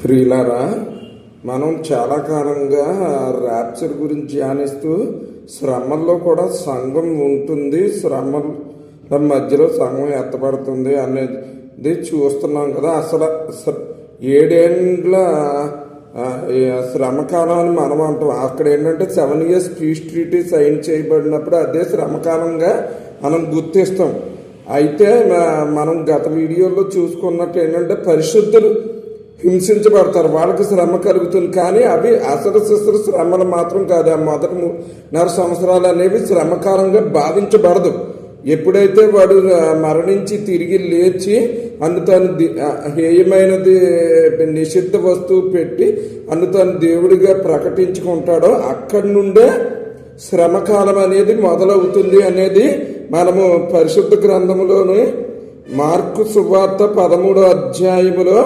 ప్రియులారా, మనం చాలా కాలంగా ర్యాప్చర్ గురించి ధ్యానిస్తూ శ్రమల్లో కూడా సంఘం ఉంటుంది, శ్రమల మధ్యలో సంఘం ఎత్తబడుతుంది అనేది చూస్తున్నాం కదా. అసలు 7 ఏళ్ళ శ్రమకాలం అని మనం అంటాం. అక్కడ ఏంటంటే 7 years పీస్ ట్రీటీ సైన్ చేయబడినప్పుడు అదే శ్రమకాలంగా మనం గుర్తిస్తాం. అయితే మనం గత వీడియోలో చూసుకున్నట్టు ఏంటంటే పరిశుద్ధులు హింసించబడతారు, వాళ్ళకి శ్రమ కలుగుతుంది. కానీ అవి అసలు శ్రమలు మాత్రం కాదు. ఆ మొదటి 3.5 సంవత్సరాలు అనేవి శ్రమకాలంగా భావించబడదు. ఎప్పుడైతే వాడు మరణించి తిరిగి లేచి తను హేయమైనది నిషిద్ధ వస్తువు పెట్టి తను దేవుడిగా ప్రకటించుకుంటాడో అక్కడి నుండే శ్రమకాలం అనేది మొదలవుతుంది అనేది మనము పరిశుద్ధ గ్రంథములోని మార్కు సువార్త 13వ అధ్యాయములో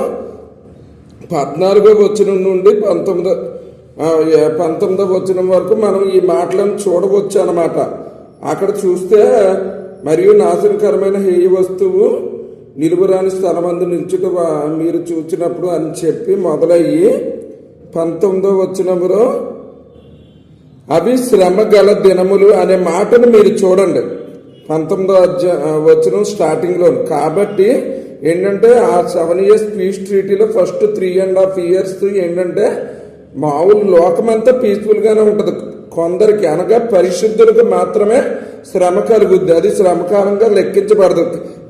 14వ వచనం నుండి 19వ వచనం వరకు మనం ఈ మాటలను చూడవచ్చు అన్నమాట. అక్కడ చూస్తే, మరియు నాశనకరమైన హేయ వస్తువు నిలువురాని స్థలమందు నిల్చుట మీరు చూచినప్పుడు అని చెప్పి మొదలయ్యి 19వ వచనములో అవి శ్రమ గల దినములు అనే మాటను మీరు చూడండి. 19వ వచనం స్టార్టింగ్లో. కాబట్టి ఏంటంటే ఆ 7 years పీస్ ట్రీటీలో ఫస్ట్ 3.5 years ఏంటంటే మామూలు లోకమంతా పీస్ఫుల్గానే ఉంటుంది. కొందరికి అనగా పరిశుద్ధులకు మాత్రమే శ్రమ కలుగుద్ది, అది శ్రమకాలంగా లెక్కించబడదు.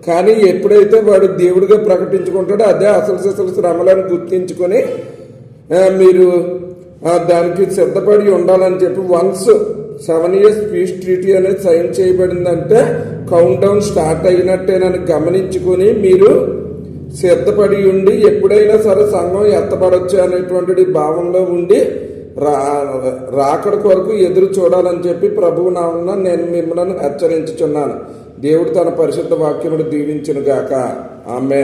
కానీ ఎప్పుడైతే వాడు దేవుడిగా ప్రకటించుకుంటాడో అదే అసలు శ్రమలను గుర్తించుకొని మీరు దానికి సిద్ధపడి ఉండాలని చెప్పి వన్స్ 7 years పీస్ ట్రీటీ అనేది సైన్ చేయబడిందంటే కౌంట్ డౌన్ స్టార్ట్ అయినట్టేనని గమనించుకొని మీరు సిద్ధపడి ఉండి ఎప్పుడైనా సరే సంఘం ఎత్తబడొచ్చు అనేటువంటి భావంలో ఉండి రాకడ కొరకు ఎదురు చూడాలని చెప్పి ప్రభువు నామమున నేను మిమ్మల్ని హెచ్చరించుచున్నాను. దేవుడు తన పరిశుద్ధ వాక్యమును దీవించును గాక. ఆమేన్.